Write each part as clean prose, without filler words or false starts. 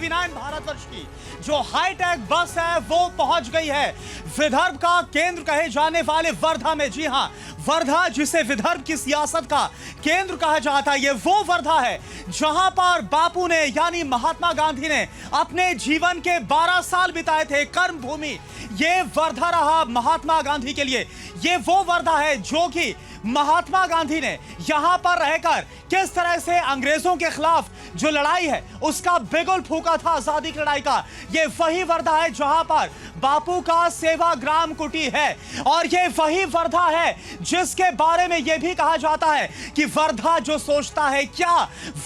CV9 Bharatvarsh की जो hi tech बस है वो पहुंच गई है विदर्भ का केंद्र कहे जाने वाले वर्धा में। जी हां, वर्धा जिसे विदर्भ की सियासत का केंद्र कहा जाता है, ये वो वर्धा है जहां पर बापू ने यानी महात्मा गांधी ने अपने जीवन के 12 साल बिताए थे। कर्म भूमि ये वर्धा रहा महात्मा गांधी के लिए। ये वो वर्धा है जो कि महात्मा गांधी ने यहां पर रहकर किस तरह से अंग्रेजों के खिलाफ जो लड़ाई है उसका बिगुल फूका था, आजादी की लड़ाई का। ये वही वर्धा है जहां पर बापू का सेवाग्राम कुटी है और ये वही वर्धा है जिसके बारे में यह भी कहा जाता है कि वर्धा जो सोचता है क्या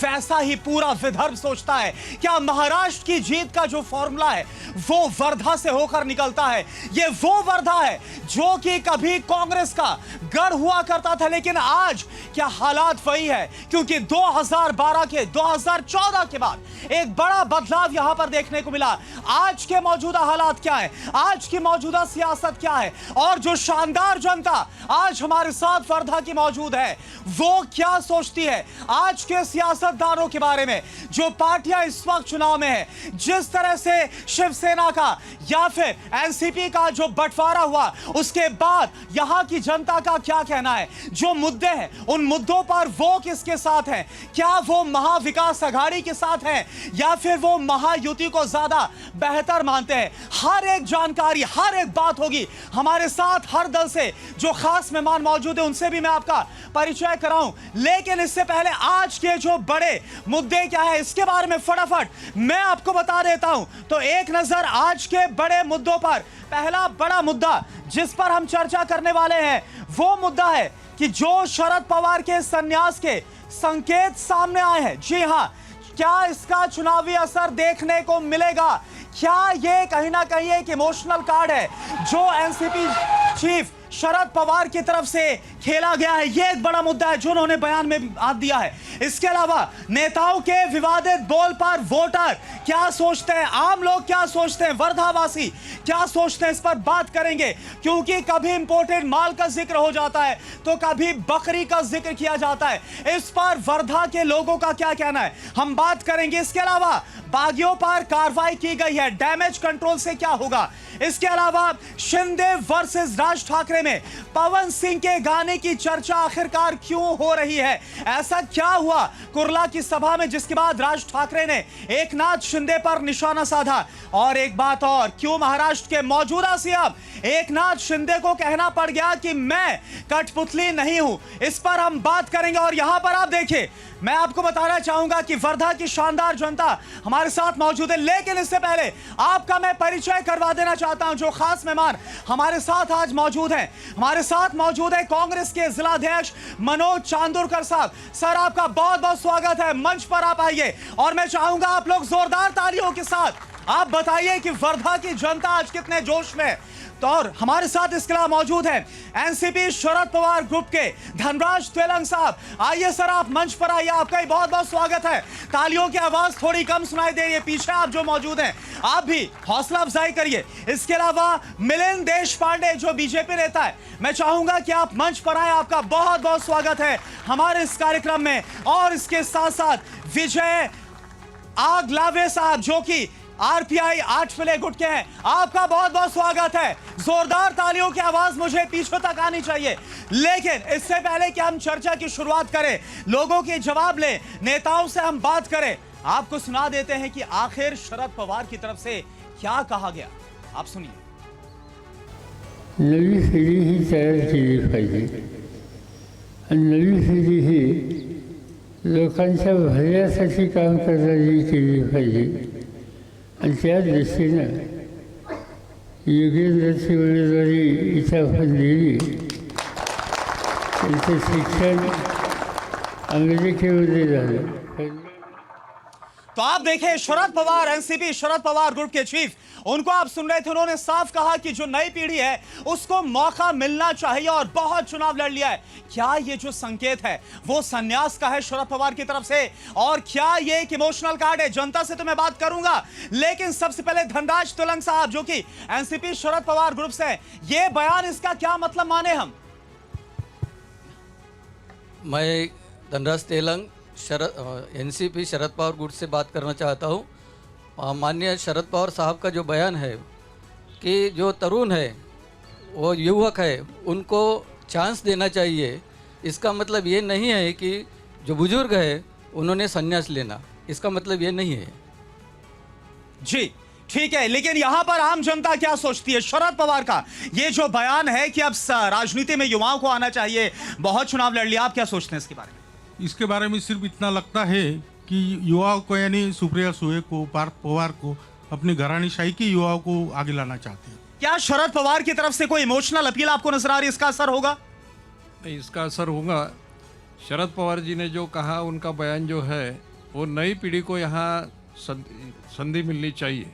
वैसा ही पूरा विदर्भ सोचता है। क्या महाराष्ट्र की जीत का जो फॉर्मूला है वो वर्धा से होकर निकलता है। ये वो वर्धा है जो कि कभी कांग्रेस का गढ़ हुआ करता था, लेकिन आज क्या हालात वही है, क्योंकि 2012 के 2014 के बाद एक बड़ा बदलाव यहां पर देखने को मिला। आज के मौजूदा हालात क्या है, आज की मौजूदा सियासत क्या है और जो शानदार जनता आज हमारे साथ वर्धा की मौजूद है वो क्या सोचती है आज के सियासतदानों के बारे में। जो पार्टियां इस वक्त चुनाव में है, जिस तरह से शिवसेना का या फिर एनसीपी का जो बंटवारा हुआ उसके बाद यहां की जनता का क्या कहना है, जो मुद्दे हैं उन मुद्दों पर वो किसके साथ हैं, क्या वो महाविकास आघाड़ी के साथ हैं या फिर वो महायुति को ज्यादा बेहतर मानते हैं। हर एक जानकारी हर एक बात होगी हमारे साथ। हर दल से जो खास मेहमान मौजूद है उनसे भी मैं आपका परिचय कराऊं, लेकिन इससे पहले आज के जो बड़े मुद्दे क्या है इसके बारे में फटाफट मैं आपको बता देता हूं। तो एक नजर आज के बड़े मुद्दों पर। पहला बड़ा मुद्दा जिस पर हम चर्चा करने वाले हैं वो मुद्दा है कि जो शरद पवार के संन्यास के संकेत सामने आए हैं, जी हां, क्या इसका चुनावी असर देखने को मिलेगा। क्या ये कहीं ना कहीं एक इमोशनल कार्ड है जो एनसीपी चीफ शरद पवार की तरफ से खेला गया है। यह एक बड़ा मुद्दा है जो उन्होंने बयान में हाथ दिया है। इसके अलावा नेताओं के विवादित बोल पर वोटर क्या सोचते हैं, आम लोग क्या सोचते हैं, वर्धावासी क्या सोचते हैं, इस पर बात करेंगे, क्योंकि कभी इंपोर्टेड माल का जिक्र हो जाता है तो कभी बकरी का जिक्र किया जाता है। इस पर वर्धा के लोगों का क्या कहना है हम बात करेंगे। इसके अलावा बागियों पर कार्रवाई की गई है, डैमेज कंट्रोल से क्या होगा। इसके अलावा शिंदे वर्सेस राज ठाकरे में पवन सिंह के गाने की चर्चा आखिरकार क्यों हो रही है, ऐसा क्या हुआ कुर्ला की सभा में जिसके बाद राज ठाकरे ने एकनाथ शिंदे पर निशाना साधा। और एक बात और, क्यों महाराष्ट्र के मौजूदा सीएम एकनाथ शिंदे को कहना पड़ गया कि मैं कठपुतली नहीं हूं, इस पर हम बात करेंगे। और यहां पर आप देखिए, मैं आपको बताना चाहूंगा कि वर्धा की शानदार जनता हमारे साथ मौजूद है, लेकिन इससे पहले आपका मैं परिचय करवा देना चाहता हूं। जो खास मेहमान हमारे साथ आज मौजूद हैं, हमारे साथ मौजूद है कांग्रेस के जिलाध्यक्ष मनोज चांदुरकर साहब। सर, आपका बहुत बहुत स्वागत है, मंच पर आप आइए और मैं चाहूंगा आप लोग जोरदार तालियों के साथ आप बताइए कि वर्धा की जनता आज कितने जोश में। तो और हमारे साथ इसके अलावा मौजूद है एनसीपी शरद पवार ग्रुप के धनराज तेलंग साहब। आइए सर, आप मंच पर आइए, आपका ही बहुत बहुत स्वागत है। तालियों की आवाज थोड़ी कम सुनाई दे रही है, पीछे आप जो मौजूद हैं आप भी हौसला अफजाई करिए। इसके अलावा मिलिंद देश पांडे जो बीजेपी नेता है, मैं चाहूंगा कि आप मंच पर आए, आपका बहुत बहुत स्वागत है हमारे इस कार्यक्रम में। और इसके साथ साथ विजय आगलावे साहब जो कि आरपीआई 8 फिले गुट के हैं, आपका बहुत बहुत स्वागत है। जोरदार तालियों की आवाज मुझे पीछे तक आनी चाहिए। लेकिन इससे पहले कि हम चर्चा की शुरुआत करें, लोगों के जवाब लें, नेताओं से हम बात करें, आपको सुना देते हैं कि आखिर शरद पवार की तरफ से क्या कहा गया। आप सुनिए। नवी पिढी ही तयार केली पाहिजे आणि नवी पिढी ही लोकांच्या भल्यासाठी काम करणारी केली पाहिजे आणि त्या दृष्टीनं योगेंद्रची उमेदवारी इथं आपण दिली। त्यांचं शिक्षण अमेरिकेमध्ये झालं। तो आप देखें, शरद पवार एनसीपी शरद पवार ग्रुप के चीफ, उनको आप सुन रहे थे, उन्होंने साफ कहा कि जो नई पीढ़ी है उसको मौका मिलना चाहिए और बहुत चुनाव लड़ लिया है। क्या ये जो संकेत है वो संन्यास का है शरद पवार की तरफ से, और क्या ये एक इमोशनल कार्ड है? जनता से तो मैं बात करूंगा, लेकिन सबसे पहले धनराज तेलंग साहब जो कि एनसीपी शरद पवार ग्रुप से, ये बयान इसका क्या मतलब माने हम? मैं धनराज तेलंग एनसीपी शरद पवार गुट से बात करना चाहता हूं। माननीय शरद पवार साहब का जो बयान है कि जो तरुण है वो युवक है उनको चांस देना चाहिए, इसका मतलब ये नहीं है कि जो बुजुर्ग है उन्होंने संन्यास लेना, इसका मतलब ये नहीं है। जी ठीक है, लेकिन यहां पर आम जनता क्या सोचती है? शरद पवार का ये जो बयान है कि अब राजनीति में युवाओं को आना चाहिए, बहुत चुनाव लड़ लिया, आप क्या सोचते हैं इसके बारे में? इसके बारे में सिर्फ इतना लगता है कि युवाओं को यानी सुप्रिया सुळे को, पार्थ पवार को, अपनी घरानीशाही की युवाओं को आगे लाना चाहते हैं। क्या शरद पवार की तरफ से कोई इमोशनल अपील आपको नजर आ रही है? इसका असर होगा? नहीं, इसका असर होगा। शरद पवार जी ने जो कहा, उनका बयान जो है वो नई पीढ़ी को यहाँ संधि मिलनी चाहिए,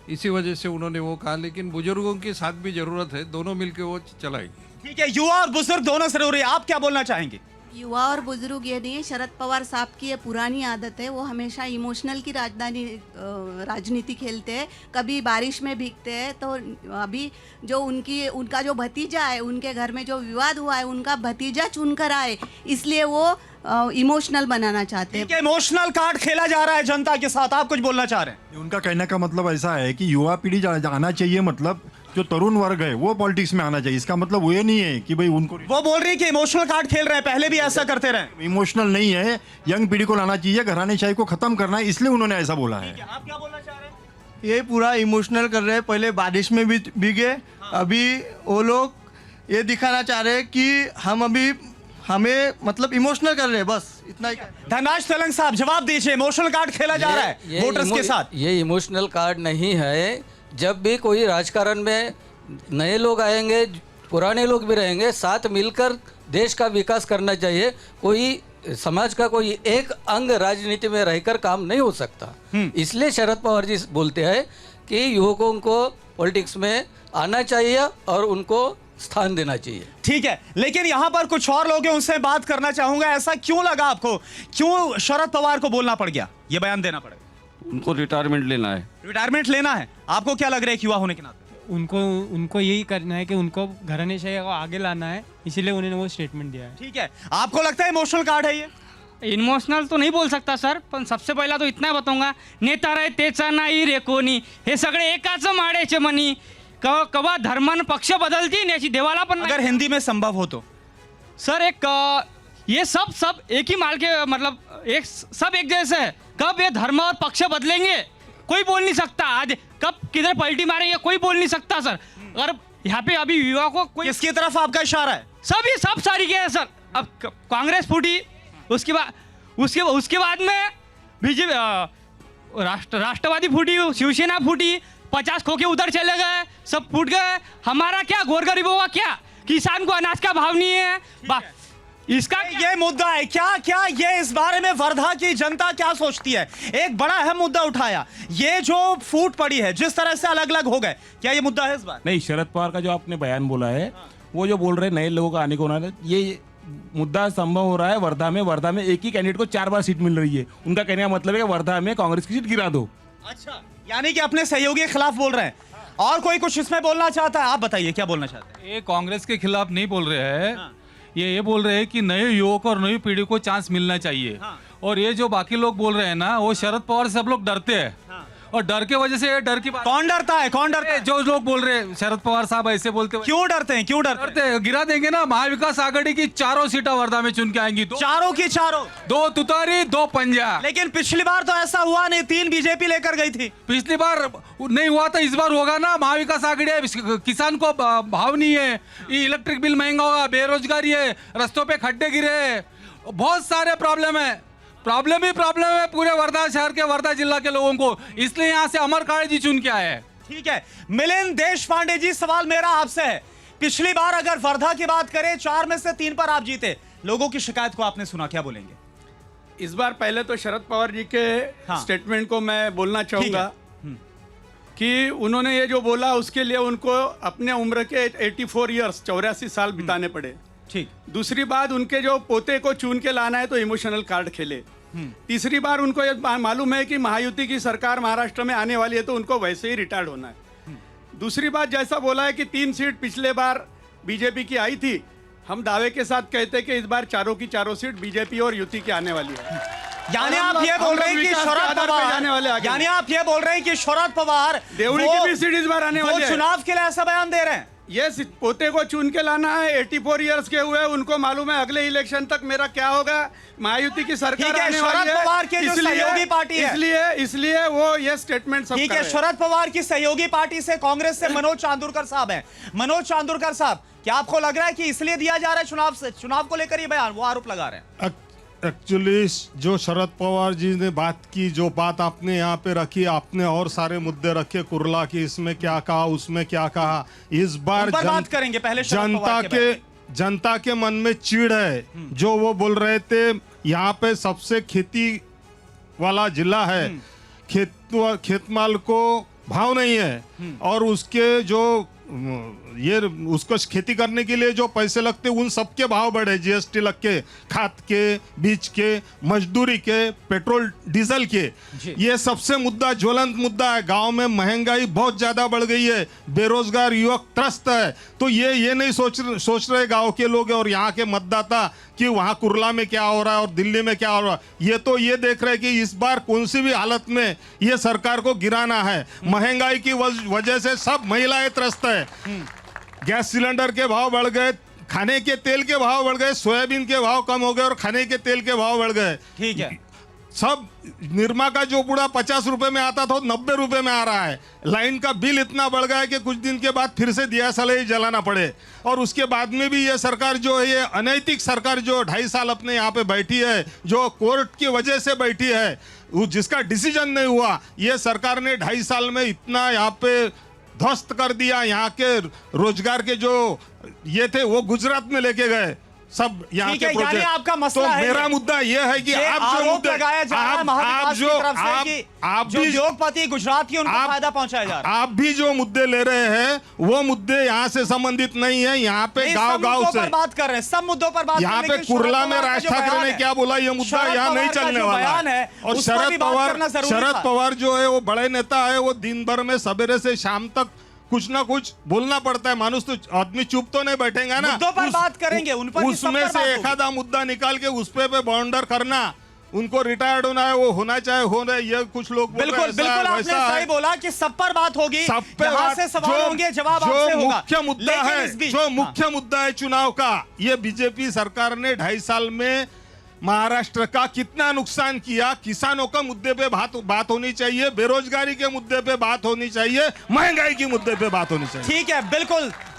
इसी वजह से उन्होंने वो कहा। लेकिन बुजुर्गों की साथ भी जरूरत है, दोनों मिलकर वो चलाएगी। ठीक है, युवा और बुजुर्ग दोनों जरूरी है, आप क्या बोलना चाहेंगे? युवा और बुजुर्ग ये नहीं है, शरद पवार साहब की ये पुरानी आदत है, वो हमेशा इमोशनल की राजनीति खेलते हैं, कभी बारिश में भीगते हैं। तो अभी जो उनका जो भतीजा है, उनके घर में जो विवाद हुआ है, उनका भतीजा चुनकर आए, इसलिए वो इमोशनल बनाना चाहते हैं। इमोशनल कार्ड खेला जा रहा है जनता के साथ, आप कुछ बोलना चाह रहे हैं? उनका कहने का मतलब ऐसा है कि युवा पीढ़ी आना चाहिए, मतलब जो तरुण वर्ग है वो पॉलिटिक्स में आना चाहिए। इसका मतलब वो ये नहीं है कि भाई उनको, वो बोल रही है कि इमोशनल कार्ड खेल रहे हैं, पहले भी ऐसा करते रहे। इमोशनल नहीं है, यंग पीढ़ी को लाना चाहिए, घरानेशाही को खत्म करना है, इसलिए उन्होंने ऐसा बोला है। आप क्या बोलना चाह रहे हैं? ये पूरा इमोशनल कर रहे हैं, पहले बारिश में भी भीगे, अभी वो लोग ये दिखाना चाह रहे हैं कि हमें मतलब इमोशनल कर रहे हैं, बस इतना ही। धनराज तेलंग साहब जवाब दीजिए, इमोशनल कार्ड खेला जा रहा है वोटर्स के साथ। ये इमोशनल कार्ड नहीं है। जब भी कोई राजकारण में नए लोग आएंगे, पुराने लोग भी रहेंगे, साथ मिलकर देश का विकास करना चाहिए। कोई समाज का कोई एक अंग राजनीति में रहकर काम नहीं हो सकता। इसलिए शरद पवार जी बोलते हैं कि युवकों को पॉलिटिक्स में आना चाहिए और उनको स्थान देना चाहिए। ठीक है, लेकिन यहां पर कुछ और लोग हैं, उनसे बात करना चाहूंगा। ऐसा क्यों लगा आपको, क्यों शरद पवार को बोलना पड़ गया, ये बयान देना पड़ेगा? उनको रिटायरमेंट लेना है। रिटायरमेंट लेना है? आपको क्या लग रहा है युवा होने के नाते? उनको यही करना है कि उनको घराणेशाही को आगे लाना है, इसीलिए उन्होंने वो स्टेटमेंट दिया है। ठीक है, आपको लगता है इमोशनल कार्ड है ये? इमोशनल तो नहीं बोल सकता सर, पण सबसे पहिला तो इतना बताऊंगा, नेता रे तेचा नाही रे कोणी, हे सगळे एकाच माड्याचे मनी, कवा धर्मान पक्ष बदलती याची देवाला पण अगर हिंदी में संभव हो तो सर, ये सब एक ही माल के, मतलब सब एक जैसे है। कब ये धर्म और पक्ष बदलेंगे कोई बोल नहीं सकता, आज कब किधर पलटी मारेंगे कोई बोल नहीं सकता सर। और यहाँ पे अभी युवा को कोई, किसकी तरफ आपका इशारा है? सब सारी के है सर। अब कांग्रेस फूटी, उसके बाद में बीजेपी, राष्ट्रवादी फूटी, शिवसेना फूटी, 50 खोखे उधर चले गए, सब फूट गए। हमारा क्या, गोरगरीबों का क्या, किसान को अनाज का भाव नहीं है। इसका ये मुद्दा है क्या ये इस बारे में वर्धा की जनता क्या सोचती है? एक बड़ा अहम मुद्दा उठाया, ये जो फूट पड़ी है, जिस तरह से अलग अलग हो गए, क्या ये मुद्दा है इस बार? नहीं, शरद पवार का जो आपने बयान बोला है, वो जो बोल रहे हैं नए लोगों का आने को होना है, ये मुद्दा संभव हो रहा है वर्धा में एक ही कैंडिडेट को 4 बार सीट मिल रही है। उनका कहने का मतलब है कि वर्धा में कांग्रेस की सीट गिरा दो। अच्छा, यानी कि अपने सहयोगी के खिलाफ बोल रहे हैं। और कोई कुछ इसमें बोलना चाहता है? आप बताइए क्या बोलना चाहते हैं? ये कांग्रेस के खिलाफ नहीं बोल रहे हैं, ये बोल रहे हैं कि नए युवक और नई पीढ़ी को चांस मिलना चाहिए। और ये जो बाकी लोग बोल रहे हैं ना, वो शरद पवार से सब लोग डरते हैं। और डर के वजह से, डर की बात, कौन डरता है? जो लोग बोल रहे हैं शरद पवार साहब ऐसे बोलते हैं। क्यों डरते हैं? डरते हैं, गिरा देंगे ना। महाविकास आघाड़ी की 4 सीटें वर्धा में चुन के आएंगी, चारों की चारों, 2 तुतारी 2 पंजा। लेकिन पिछली बार तो ऐसा हुआ नहीं, 3 बीजेपी लेकर गई थी। पिछली बार नहीं हुआ था, इस बार होगा ना। महाविकास आघाड़ी है, किसान को भाव नहीं है, इलेक्ट्रिक बिल महंगा होगा, बेरोजगारी है, रस्तों पे खड्डे गिरे, बहुत सारे प्रॉब्लम है। प्रॉब्लम है पूरे वर्धा शहर के, वर्धा जिला के लोगों को, इसलिए यहाँ से अमर काळे जी चुन के आए हैं। ठीक है, मिलिंद देश पांडे जी, सवाल मेरा आपसे है, पिछली बार अगर वर्धा की बात करें, 4 में से 3 पर आप जीते, लोगों की शिकायत को आपने सुना, क्या बोलेंगे? इस बार पहले तो शरद पवार जी के स्टेटमेंट को मैं बोलना चाहूंगा कि उन्होंने ये जो बोला उसके लिए उनको अपने उम्र के 84 ईयर्स 84 साल बिताने पड़े। ठीक। दूसरी बात, उनके जो पोते को चुन के लाना है तो इमोशनल कार्ड खेले। तीसरी बार उनको ये मालूम है कि महायुति की सरकार महाराष्ट्र में आने वाली है, तो उनको वैसे ही रिटायर्ड होना है। दूसरी बात, जैसा बोला है कि 3 सीट पिछले बार बीजेपी की आई थी, हम दावे के साथ कहते हैं कि इस बार चारों की चारों सीट बीजेपी और युति की आने वाली है। यानी आप ये बोल रहे हैं कि शरद पवार, यानी आप ये बोल रहे हैं कि शरद पवार देवड़ी की भी सीट इस बार आने वाली है। चुनाव के लिए ऐसा बयान दे रहे हैं। ये पोते को चुन के लाना है, 84 इयर्स के हुए, उनको मालूम है अगले इलेक्शन तक मेरा क्या होगा। महायुति की सरकार आने वाली है, शरद पवार के जो सहयोगी पार्टी है, इसलिए वो ये स्टेटमेंट सब ठीक है। शरद पवार की सहयोगी पार्टी से कांग्रेस से मनोज चांदुरकर साहब हैं। मनोज चांदुरकर साहब, क्या आपको लग रहा है कि इसलिए दिया जा रहा है चुनाव को लेकर ये बयान, वो आरोप लगा रहे हैं? एक्चुअली जो शरद पवार जी ने बात की, जो बात आपने यहाँ पे रखी, आपने और सारे मुद्दे रखे, कुरला की इसमें क्या कहा, उसमें क्या कहा। इस बार बात करेंगे, पहले जनता के मन में चिढ़ है। जो वो बोल रहे थे यहाँ पे सबसे खेती वाला जिला है, खेत माल को भाव नहीं है, और उसके जो ये उसको खेती करने के लिए जो पैसे लगते उन सबके भाव बढ़े, जीएसटी लग के, खाद के, बीज के, मजदूरी के, पेट्रोल डीजल के। ये सबसे मुद्दा, ज्वलंत मुद्दा है। गांव में महंगाई बहुत ज्यादा बढ़ गई है, बेरोजगार युवक त्रस्त है। तो ये नहीं सोच रहे गांव के लोग और यहाँ के मतदाता कि वहां कुरला में क्या हो रहा है और दिल्ली में क्या हो रहा है। ये तो ये देख रहे कि इस बार कौन सी भी हालत में ये सरकार को गिराना है। महंगाई की वजह से सब महिलाएं त्रस्त है। गैस सिलेंडर के भाव बढ़ गए, खाने के तेल के भाव बढ़ गए, सोयाबीन के भाव कम हो गए और खाने के तेल के भाव बढ़ गए। ठीक है। सब निरमा का जो पूरा 50 रुपए में आता था 90 रुपए में आ रहा है। लाइन का बिल इतना बढ़ गया है कि कुछ दिन के बाद फिर से दिया सलाई जलाना पड़े। और उसके बाद में भी ये सरकार जो है, ये अनैतिक सरकार जो 2.5 साल अपने यहाँ पे बैठी है, जो कोर्ट की वजह से बैठी है, जिसका डिसीजन नहीं हुआ, ये सरकार ने 2.5 साल में इतना यहाँ पे ध्वस्त कर दिया। यहाँ के रोजगार के जो ये थे वो गुजरात में लेके गए सब यहाँ के प्रोजेक्ट। यानी आपका मसला तो है, मेरा मुद्दा ये है कि आप जो मुद्दे लगाया जा रहा है महाविकास की तरफ से कि जो उद्योगपति गुजरात की उनको फायदा पहुंचाया जा रहा है। आप भी जो मुद्दे ले रहे हैं वो मुद्दे यहाँ से संबंधित नहीं है। यहाँ पे गांव से बात कर रहे हैं, सब मुद्दों पर बात। यहाँ पे कुरला में राज ठाकरे ने क्या बोला, ये मुद्दा यहाँ नहीं चलने वाला है। और शरद पवार जो है वो बड़े नेता है, वो दिन भर में सवेरे से शाम तक कुछ ना कुछ बोलना पड़ता है। मानुष तो आदमी चुप तो नहीं बैठेगा ना। मुद्दों पर बात करेंगे, उन पर उसमें से एक आधा मुद्दा निकाल के उस पे बाउंडर करना, उनको रिटायर्ड होना है, वो होना चाहे हो रहे, ये कुछ लोग बिल्कुल आपने सही बोला कि सब पर बात होगी, सब पे यहाँ से सवाल होंगे, जवाब आपसे होगा। मुख्य मुद्दा है, जो मुख्य मुद्दा है चुनाव का, ये बीजेपी सरकार ने 2.5 साल में महाराष्ट्र का कितना नुकसान किया। किसानों का मुद्दे पे बात होनी चाहिए, बेरोजगारी के मुद्दे पे बात होनी चाहिए, महंगाई के मुद्दे पे बात होनी चाहिए। ठीक है,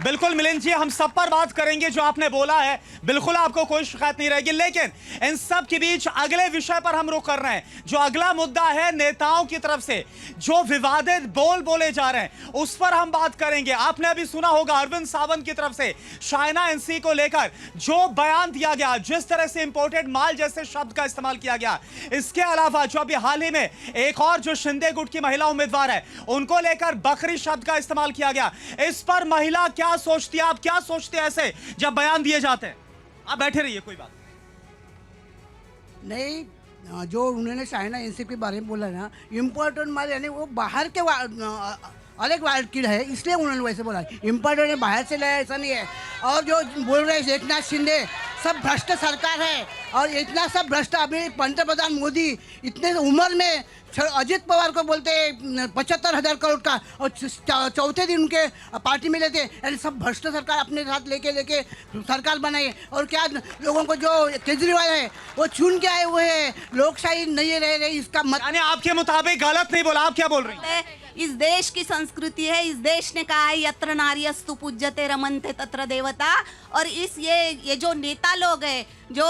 बिल्कुल मिलिंद जी, हम सब पर बात करेंगे जो आपने बोला है, बिल्कुल आपको कोई शिकायत नहीं रहेगी। लेकिन इन सब के बीच अगले विषय पर हम रुक कर रहे हैं। जो अगला मुद्दा है नेताओं की तरफ से जो विवादित बोले जा रहे हैं, उस पर हम बात करेंगे। आपने अभी सुना होगा अरविंद सावंत की तरफ से चाइना एनसी को लेकर जो बयान दिया गया, जिस तरह से इंपोर्टेड माल जैसे शब्द का इस्तेमाल किया गया। इसके अलावा जो अभी हाल ही में एक और जो शिंदे गुट की महिला उम्मीदवार है, उनको लेकर बकरी शब्द का इस्तेमाल किया गया। इस पर महिला क्या सोचती है, आप क्या सोचते हैं ऐसे जब बयान दिए जाते हैं? आप बैठे रहिए, कोई बात नहीं। जो उन्होंने चाइना एनसी के बारे में बोला ना, इम्पोर्टेंट माल यानी वो बाहर के अलग मार्केट है, इसलिए उन्होंने वैसे बोला। इम्पोर्टेंट है, बाहर से लाया, ऐसा नहीं है। और जो बोल रहे हैं एकनाथ शिंदे, सब भ्रष्ट सरकार है। और इतना सब भ्रष्ट, अभी पंतप्रधान मोदी इतने उम्र में अजित पवार को बोलते 75,000 करोड़ का, और चौथे दिन उनके पार्टी में लेते। यानी सब भ्रष्ट सरकार अपने साथ लेके सरकार बनाई। और क्या लोगों को जो केजरीवाल है वो चुन के आए हुए हैं, लोकशाही नहीं रह रही, इसका मत। यानी आपके मुताबिक गलत नहीं बोला, आप क्या बोल रही हैं? इस देश की संस्कृति है, इस देश ने कहा है यत्र नार्यस्तु पूज्यते रमन्ते तत्र देवता। और ये जो नेता लोग हैं, जो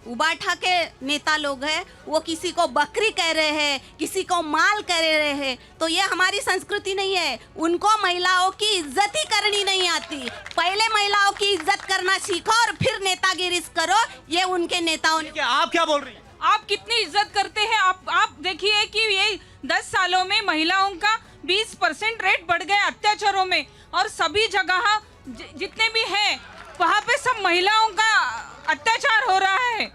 उबाठा के नेता लोग हैं, वो किसी को बकरी कह रहे हैं, किसी को माल कह रहे हैं, तो ये हमारी संस्कृति नहीं है। उनको महिलाओं की इज्जत ही करनी नहीं आती। पहले महिलाओं की इज्जत करना सीखो और फिर नेतागिरी करो। ये उनके नेताओं ने। आप क्या बोल रही हैं? आप कितनी इज्जत करते हैं? आप देखिए कि ये 10 सालों में महिलाओं का 20% रेट बढ़ गया अत्याचारों में। और सभी जगह जितने भी हैं वहाँ पे सब महिलाओं का अत्याचार हो रहा है।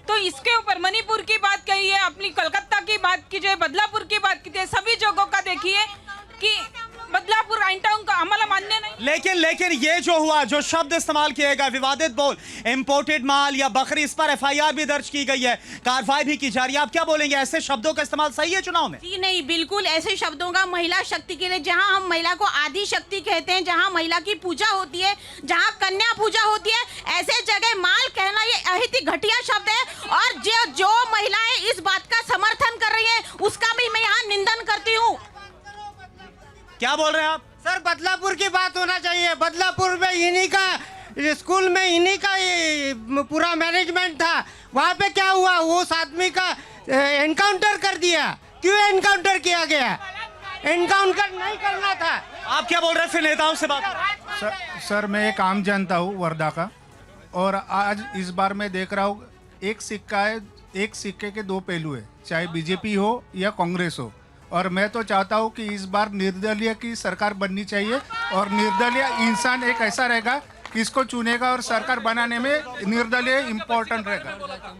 तो इसके ऊपर मणिपुर की बात कही है, अपनी कलकत्ता की बात कीजिए, बदलापुर की बात कीजिए, सभी जगहों का देखिए कि बदलापुर आइंटाउन का आम्हाला मान्य नहीं। लेकिन ये जो हुआ, जो शब्द इस्तेमाल किए गए, विवादित बोल, इंपोर्टेड माल या बकरी, इस पर एफआईआर भी दर्ज की गई है, कार्रवाई भी की जा रही है। आप क्या बोलेंगे, ऐसे शब्दों का इस्तेमाल सही है चुनाव में? जी नहीं, बिल्कुल ऐसे शब्दों का महिला शक्ति के लिए, जहां हम महिला को आदि शक्ति कहते हैं, जहां महिला की पूजा होती है, जहां कन्या पूजा होती है, ऐसे जगह माल कहना ये अहित ही घटिया शब्द है। और जो महिलाएं इस बात का समर्थन कर रही है उसका भी मैं यहाँ निंदन करती हूँ। क्या बोल रहे हैं आप? सर, बदलापुर की बात होना चाहिए। बदलापुर में इन्हीं का स्कूल में इन्हीं का पूरा मैनेजमेंट था। वहाँ पे क्या हुआ, उस आदमी का एनकाउंटर कर दिया। क्यों एनकाउंटर किया गया? एनकाउंटर नहीं करना था। आप क्या बोल रहे हैं? फिर नेताओं से बात। सर, मैं एक आम जनता हूँ वर्धा का, और आज इस बार मैं देख रहा हूँ एक सिक्का है, एक सिक्के के दो पहलू है, चाहे बीजेपी हो या कांग्रेस हो। और मैं तो चाहता हूँ कि इस बार निर्दलीय की सरकार बननी चाहिए, और निर्दलीय इंसान एक ऐसा रहेगा कि इसको चुनेगा, और सरकार बनाने में निर्दलीय इम्पोर्टेंट रहेगा।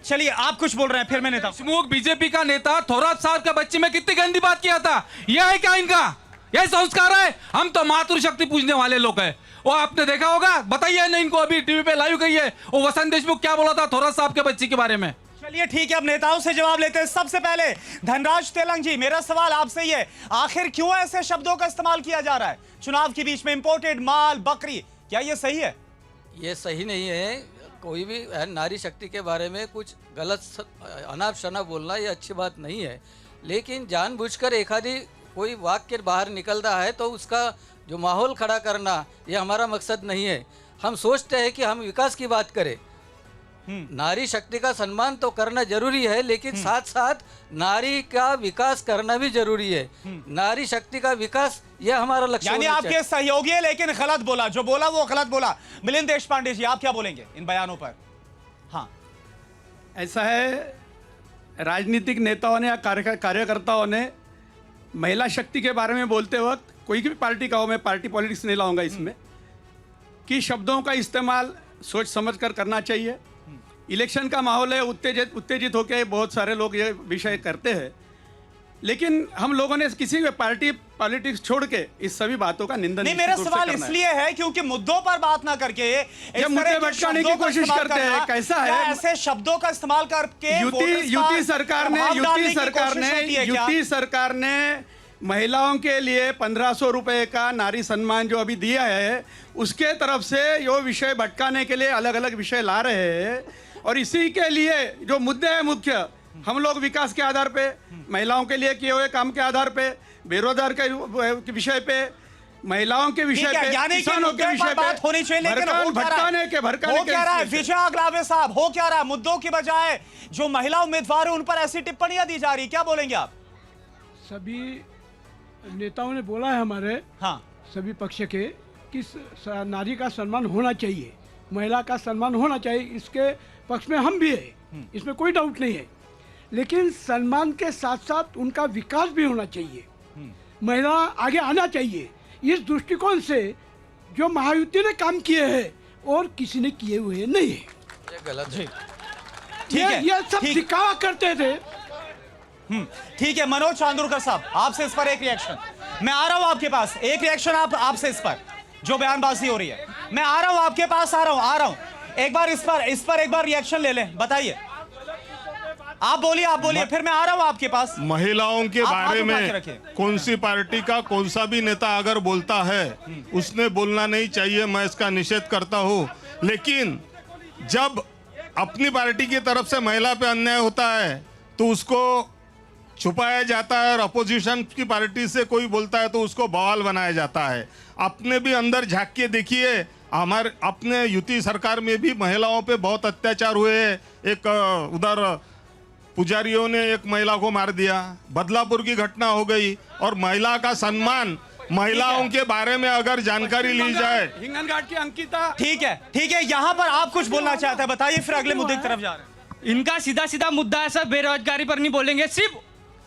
चलिए आप कुछ बोल रहे हैं, फिर मैं नेता। देशमुख बीजेपी का नेता थोरात साहब का बच्चे में कितनी गंदी बात किया था। यह है क्या इनका? यह संस्कार है? हम तो मातृशक्ति पूजने वाले लोग हैं। वो आपने देखा होगा, बताइए ना इनको, अभी टीवी पे लाइव गई है वो वसंत देशमुख क्या बोला था थोरात साहब के बच्चे के बारे में। चलिए ठीक है, अब नेताओं से जवाब लेते हैं। सबसे पहले धनराज तेलंग जी, मेरा सवाल आपसे ही है, आखिर क्यों ऐसे शब्दों का इस्तेमाल किया जा रहा है चुनाव के बीच में? इंपोर्टेड माल, बकरी, क्या ये सही है? ये सही नहीं है। कोई भी नारी शक्ति के बारे में कुछ गलत अनाप शनाप बोलना ये अच्छी बात नहीं है। लेकिन जानबूझकर एक आधी कोई वाक्य बाहर निकलता है तो उसका जो माहौल खड़ा करना, ये हमारा मकसद नहीं है। हम सोचते हैं कि हम विकास की बात करें। नारी शक्ति का सम्मान तो करना जरूरी है, लेकिन साथ साथ नारी का विकास करना भी जरूरी है। नारी शक्ति का विकास ये हमारा लक्ष्य यानी आपके सहयोगी है, लेकिन गलत बोला, जो बोला वो गलत बोला। मिलिंद देशपांडे जी, आप क्या बोलेंगे इन बयानों पर? हाँ, ऐसा है, राजनीतिक नेताओं ने या कार्यकर्ताओं ने महिला शक्ति के बारे में बोलते वक्त, कोई भी पार्टी का हो, मैं पार्टी पॉलिटिक्स नहीं लाऊंगा इसमें, कि शब्दों का इस्तेमाल सोच समझ कर करना चाहिए। इलेक्शन का माहौल है, उत्तेजित होकर बहुत सारे लोग ये विषय करते हैं, लेकिन हम लोगों ने किसी भी पार्टी पॉलिटिक्स छोड़ के इस सभी बातों का निंदन नहीं। मेरा सवाल इसलिए है क्योंकि मुद्दों पर बात ना करके ये मुद्दे भटकाने की कोशिश करते हैं। कैसा है, ऐसे शब्दों का इस्तेमाल करके यूपी सरकार ने महिलाओं के लिए 1500 रुपए का नारी सम्मान जो अभी दिया है, उसके तरफ से यो विषय भटकाने के लिए अलग अलग विषय ला रहे हैं। और इसी के लिए जो मुद्दे हैं मुख्य, हम लोग विकास के आधार पे, महिलाओं के लिए किए हुए काम के आधार पे, बेरोजगार के विषय पे, महिलाओं के विषय पे, किसानों के विषय पे बात होनी चाहिए, लेकिन भटकाने के क्या रहा है विजय अगलावे साहब, हो क्या रहा है? मुद्दों की बजाय जो महिला उम्मीदवार है उन पर ऐसी टिप्पणियां दी जा रही, क्या बोलेंगे आप? सभी नेताओं ने बोला है हमारे, हाँ, सभी पक्ष के, कि नारी का सम्मान होना चाहिए, महिला का सम्मान होना चाहिए। इसके पक्ष में हम भी है, इसमें कोई डाउट नहीं है। लेकिन सम्मान के साथ साथ उनका विकास भी होना चाहिए, महिला आगे आना चाहिए। इस दृष्टिकोण से जो महायुति ने काम किए हैं और किसी ने किए हुए नहीं है, ये गलत है। ये सब दिखावा करते थे। ठीक है, मनोज चांदुरकर साहब, आपसे इस पर एक रिएक्शन। मैं आ रहा हूं आपके पास, एक रिएक्शन आपसे इस पर जो बयानबाजी हो रही है। मैं आ रहा हूं आपके पास, आ रहा हूं। एक बार इस पर एक बार रिएक्शन ले लें, बताइए। आप बोलिए, फिर मैं आ रहा हूं आपके पास। महिलाओं के बारे में कौन सी पार्टी का कौन सा भी नेता अगर बोलता है, उसने बोलना नहीं चाहिए, मैं इसका निषेध करता हूं। लेकिन जब अपनी पार्टी की तरफ से महिला पे अन्याय होता है तो उसको छुपाया जाता है, और अपोजिशन की पार्टी से कोई बोलता है तो उसको बवाल बनाया जाता है। अपने भी अंदर झांक के देखिए, हमारे अपने युति सरकार में भी महिलाओं पे बहुत अत्याचार हुए। एक उधर पुजारियों ने एक महिला को मार दिया, बदलापुर की घटना हो गई। और महिला का सम्मान, महिलाओं के बारे में अगर जानकारी ली जाए, हिंगनघाट की अंकिता, ठीक है, यहाँ पर आप कुछ बोलना चाहते हैं, बताइए, फिर अगले मुद्दे की तरफ जा रहे हैं। इनका सीधा मुद्दा है सर, बेरोजगारी पर नहीं बोलेंगे, सिर्फ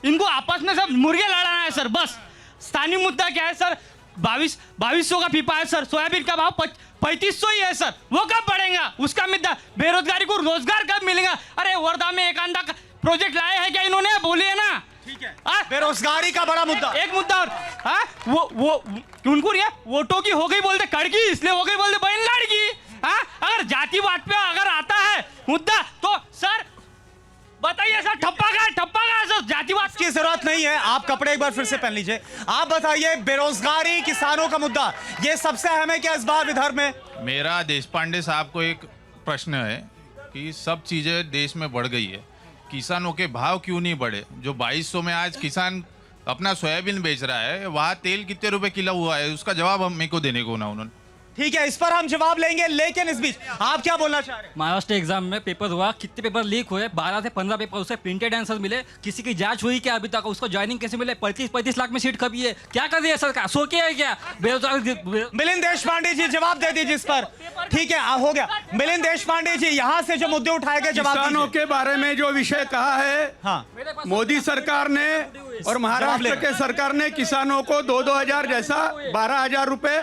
इनको आपस में सब मुर्गे लड़ाना है सर, बस। स्थानीय मुद्दा क्या है सर? 2200 का पीपा है सर, सोयाबीन का भाव 3500 ही है सर, वो कब बढ़ेगा? उसका मुद्दा। बेरोजगारी को रोजगार कब मिलेगा? अरे वर्धा में एक अंडा प्रोजेक्ट लाए हैं क्या इन्होंने? बोलिए ना। ठीक है, बेरोजगारी का बड़ा मुद्दा। एक मुद्दा और, हाँ, वो उनको नहीं है, वोटों की हो गई बोलते कड़की, इसलिए हो गई बोलते बहन लड़की। हाँ, अगर जातिवाद पे अगर आता है मुद्दा तो सर बताइए सर, ठप्पा का सर, जातिवाद की जरूरत नहीं है। आप कपड़े एक बार फिर से पहन लीजिए। आप बताइए, बेरोजगारी, किसानों का मुद्दा, ये सबसे अहम है क्या इस बार विदर्भ में? मेरा देशपांडे साहब को एक प्रश्न है कि सब चीजें देश में बढ़ गई है, किसानों के भाव क्यों नहीं बढ़े? जो 2200 में आज किसान अपना सोयाबीन बेच रहा है, वहाँ तेल कितने रुपए किलो हुआ है, उसका जवाब हम मेरे को देने को ना उन्होंने। ठीक है, इस पर हम जवाब लेंगे, लेकिन इस बीच आप क्या बोलना चाह रहे हैं? महाराष्ट्र एग्जाम में पेपर हुआ, कितने पेपर लीक हुए? 12 से 15 पेपर उसे प्रिंटेड आंसर मिले। किसी की जांच हुई क्या अभी तक? उसको ज्वाइनिंग कैसे मिले? 35 लाख में सीट खपी है। क्या कर रही है सरकार? सो क्या है क्या? मिलिंद देशपांडे जी जवाब दे दीजिए इस पर। ठीक है, हो गया। मिलिंद देशपांडे जी, यहाँ से जो मुद्दे उठाए गए जवाब दीजिए। किसानों के बारे में जो विषय कहा है, हाँ, मोदी सरकार ने और महाराष्ट्र के सरकार ने किसानों को 2-2 हजार जैसा 12,000 रुपए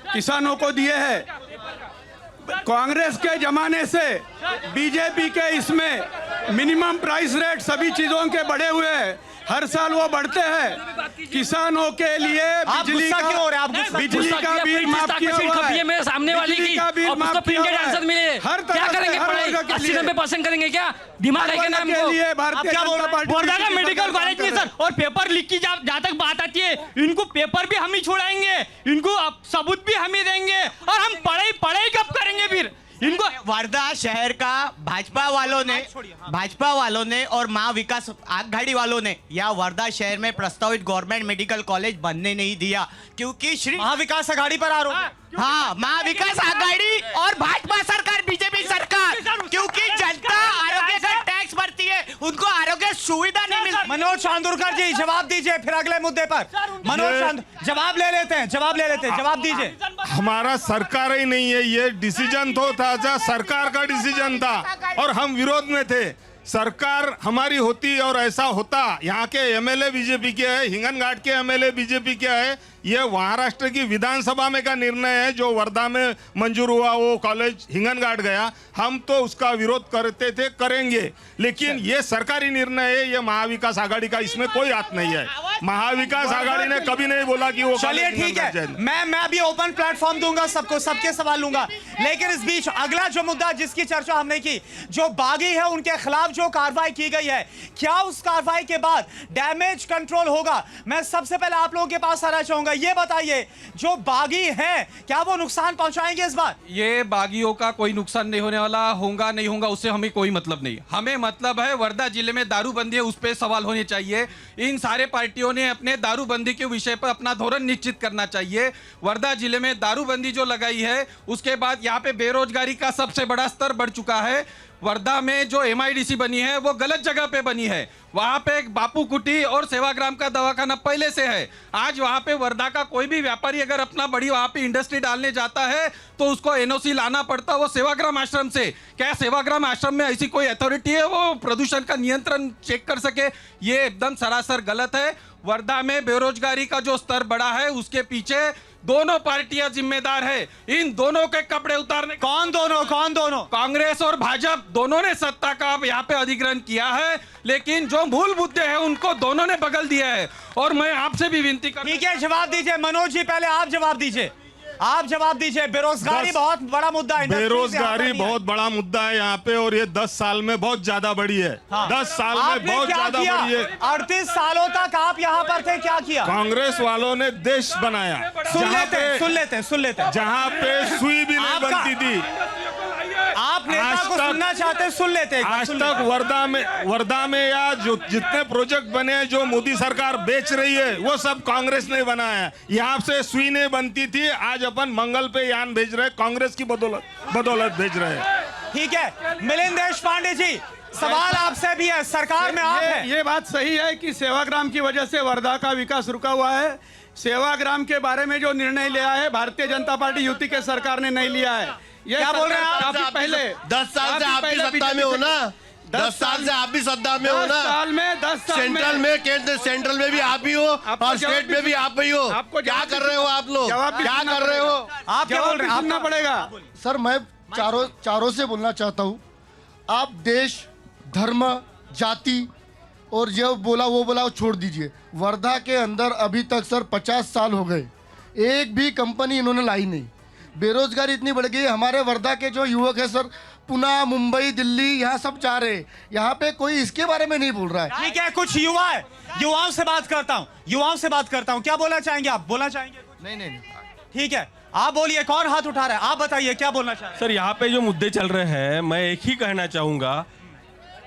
किसानों को दिए हैं। कांग्रेस के जमाने से बीजेपी के इसमें मिनिमम प्राइस रेट सभी चीजों के बढ़े हुए हैं, हर साल वो बढ़ते हैं। किसानों के लिए बिजली का बिल माफ किया हुआ है, मेरे सामने वाली की और प्रिंटेड आंसर मिले। हर क्या करेंगे? पढ़ाई 80-90% करेंगे क्या? दिमाग है क्या नाम को? भारतीय जनता पार्टी वर्धा का मेडिकल कॉलेज नहीं सर, और पेपर लीक की जहाँ तक बात आती है, इनको पेपर भी हम ही छुड़ाएंगे, इनको सबूत भी हम ही देंगे, और हम पढ़ाई कब करेंगे फिर? इनको वर्धा शहर का भाजपा वालों ने और महा विकास आघाड़ी वालों ने या वर्धा शहर में प्रस्तावित गवर्नमेंट मेडिकल कॉलेज बनने नहीं दिया, क्योंकि श्री महाविकास आघाड़ी पर आरोप है। हाँ, महाविकास आघाड़ी और भाजपा सरकार, बीजेपी सरकार, क्योंकि जनता आरोग्य का टैक्स भरती है, उनको आरोग्य सुविधा नहीं मिलती। मनोज चांदुरकर जी जवाब दीजिए, फिर अगले मुद्दे पर मनोज जवाब ले लेते हैं, जवाब दीजिए। हमारा सरकार ही नहीं है, ये डिसीजन तो था, सरकार का डिसीजन था और हम विरोध में थे। सरकार हमारी होती और ऐसा होता। यहाँ के एमएलए बीजेपी के है, हिंगनघाट के एमएलए बीजेपी के है। ये महाराष्ट्र की विधानसभा में का निर्णय है जो वर्धा में मंजूर हुआ, वो कॉलेज हिंगनघाट गया। हम तो उसका विरोध करते थे, करेंगे, लेकिन ये सरकारी निर्णय है, ये महाविकास आघाड़ी का इसमें कोई हाथ नहीं है। महाविकास आघाड़ी ने कभी नहीं बोला कि वो। चलिए ठीक है, मैं भी ओपन प्लेटफॉर्म दूंगा सबको, सबके सवाल लूंगा, लेकिन इस बीच अगला जो मुद्दा जिसकी चर्चा हमने की, जो बागी है उनके खिलाफ जो कार्रवाई की गई है, क्या उस कार्रवाई के बाद डैमेज कंट्रोल होगा? मैं सबसे पहले आप लोगों के पास आना चाहूंगा, ये बताइए, जो बागी हैं क्या वो नुकसान पहुंचाएंगे इस बार? ये बागियों का कोई नुकसान नहीं होने वाला, होगा नहीं होगा उससे हमें कोई मतलब नहीं। हमें मतलब है वर्धा जिले में दारूबंदी है, उस पर सवाल होने चाहिए। इन सारे पार्टियों ने अपने दारूबंदी के विषय पर अपना धोरण निश्चित करना चाहिए। वर्धा जिले में दारूबंदी जो लगाई है, उसके बाद यहाँ पे बेरोजगारी का सबसे बड़ा स्तर बढ़ चुका है। वर्धा में जो MIDC बनी है वो गलत जगह पे बनी है। वहाँ पे एक बापू कुटी और सेवाग्राम का दवाखाना पहले से है। आज वहाँ पे वर्धा का कोई भी व्यापारी अगर अपना बड़ी वहाँ पे इंडस्ट्री डालने जाता है तो उसको NOC लाना पड़ता, वो सेवाग्राम आश्रम से। क्या सेवाग्राम आश्रम में ऐसी कोई अथॉरिटी है वो प्रदूषण का नियंत्रण चेक कर सके? ये एकदम सरासर गलत है। वर्धा में बेरोजगारी का जो स्तर बढ़ा है उसके पीछे दोनों पार्टियां जिम्मेदार है। इन दोनों के कपड़े उतारने। कौन दोनों? कांग्रेस और भाजपा दोनों ने सत्ता का यहाँ पे अधिग्रहण किया है, लेकिन जो मूल मुद्दे हैं उनको दोनों ने बगल दिया है। और मैं आपसे भी विनती कर। ठीक है, जवाब दीजिए मनोज जी, पहले आप जवाब दीजिए। बेरोजगारी बहुत बड़ा मुद्दा है, बेरोजगारी बहुत बड़ा मुद्दा है यहाँ पे, और ये 10 साल में बहुत ज्यादा बढ़ी है। 10 साल में बहुत ज्यादा बढ़ी है। 38 सालों तक आप यहाँ पर थे, क्या किया? कांग्रेस वालों ने देश बनाया। सुन लेते। जहाँ पे सुई भी नहीं बनती थी, आप नेता को सुनना चाहते, सुन लेते। आज तक वर्धा में या जो जितने प्रोजेक्ट बने हैं जो मोदी सरकार बेच रही है, वो सब कांग्रेस ने बनाया है। यहाँ से सुई नहीं बनती थी, आज अपन मंगल पे यान भेज रहे, कांग्रेस की बदौलत भेज रहे हैं। ठीक है, मिलिंद देशपांडे जी, सवाल आपसे भी है, सरकार में आप हैं। ये बात सही है कि सेवाग्राम की वजह से वर्धा का विकास रुका हुआ है। सेवाग्राम के बारे में जो निर्णय लिया है भारतीय जनता पार्टी युति के सरकार ने नहीं लिया है। ये क्या बोल रहे हैं आप? काफी पहले 10 साल से आप भी सत्ता में हो ना, 10 साल से आप भी सत्ता में हो ना। 10 साल सेंट्रल में केंद्र, सेंट्रल में भी आप ही हो और स्टेट में भी आप ही हो। क्या कर रहे हो आप लोग? क्या कर रहे हो? आप क्या बोल रहे हैं? सुनना पड़ेगा। सर, मैं चारों से बोलना चाहता हूँ। आप देश, धर्म, जाति और जो बोला वो छोड़ दीजिए। वर्धा के अंदर अभी तक सर 50 साल हो गए, एक भी कंपनी इन्होंने लाई नहीं। बेरोजगारी इतनी बढ़ गई है। हमारे वर्धा के जो युवक है सर, पुणे, मुंबई, दिल्ली, यहाँ सब जा रहे हैं। यहाँ पे कोई इसके बारे में नहीं बोल रहा है। ठीक है, कुछ युवा है, युवाओं से बात करता हूँ। क्या बोलना चाहेंगे आप? बोलना चाहेंगे? नहीं। ठीक है, आप बोलिए। कौन हाथ उठा रहा है? आप बताइए क्या बोलना चाह रहे हैं? सर, यहाँ पे जो मुद्दे चल रहे हैं, मैं एक ही कहना चाहूँगा,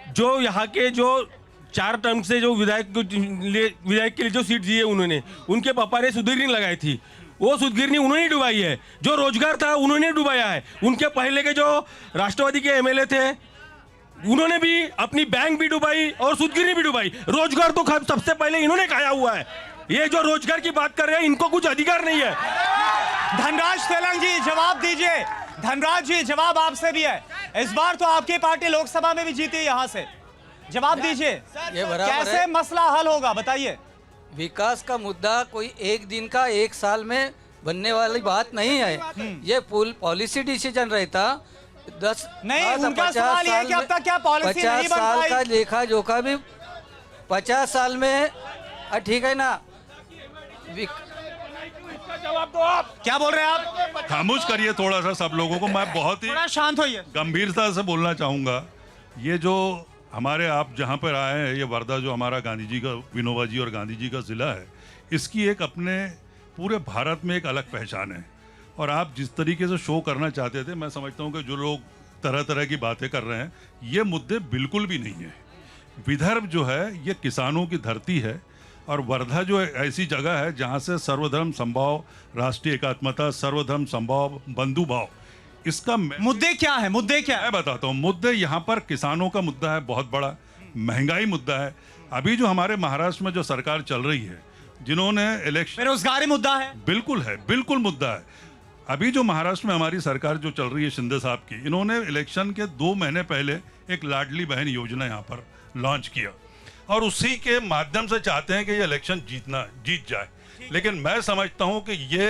जो यहाँ के जो 4 टर्म से जो विधायक के लिए जो सीट दी है उन्होंने, उनके पापा ने सुधगिरनी लगाई थी, वो सुधगिरनी उन्होंने डुबाई है। जो रोजगार था उन्होंने डुबाया है। उनके पहले के जो राष्ट्रवादी के एमएलए थे, उन्होंने भी अपनी बैंक भी डुबाई और सुधगिरनी भी डुबाई। रोजगार तो सबसे पहले इन्होंने खाया हुआ है। ये जो रोजगार की बात कर रहे हैं, इनको कुछ अधिकार नहीं है। धनराज तेलंग जी जवाब दीजिए। धनराज जी, जवाब आपसे भी है। इस बार तो आपकी पार्टी लोकसभा में भी जीती है, यहाँ से जवाब दीजिए। कैसे मसला हल होगा बताइए? विकास का मुद्दा कोई एक दिन का, एक साल में बनने वाली बात नहीं है। ये पॉलिसी डिसीजन रहता 10 नहीं, उनका सवाल ये है कि अब तक क्या पॉलिसी नहीं बन पाई? 50 साल का लेखा जोखा भी 50 साल में, ठीक है ना? जवाब दो आप। क्या बोल रहे हैं आप? खामोश करिए थोड़ा सा सब लोगों को। मैं बहुत ही शांत होइए, गंभीरता से बोलना चाहूँगा। ये जो हमारे आप जहाँ पर आए हैं, ये वर्धा जो हमारा गांधी जी का, विनोबा जी और गांधी जी का ज़िला है, इसकी एक अपने पूरे भारत में एक अलग पहचान है। और आप जिस तरीके से शो करना चाहते थे, मैं समझता हूँ कि जो लोग तरह तरह की बातें कर रहे हैं, ये मुद्दे बिल्कुल भी नहीं है। विदर्भ जो है ये किसानों की धरती है, और वर्धा जो ऐसी जगह है जहाँ से सर्वधर्म संभाव, राष्ट्रीय एकात्मता, सर्वधर्म संभाव, बंधुभाव, इसका मुद्दे क्या है? मुद्दे क्या है? मैं बताता हूँ। मुद्दे यहाँ पर किसानों का मुद्दा है, बहुत बड़ा महंगाई मुद्दा है। अभी जो हमारे महाराष्ट्र में जो सरकार चल रही है, जिन्होंने इलेक्शन, बेरोजगारी मुद्दा है, बिल्कुल मुद्दा है। अभी जो महाराष्ट्र में हमारी सरकार जो चल रही है शिंदे साहब की, इन्होंने इलेक्शन के 2 महीने पहले एक लाडली बहन योजना यहाँ पर लॉन्च किया, और उसी के माध्यम से चाहते हैं कि ये इलेक्शन जीत जाए। लेकिन मैं समझता हूं कि ये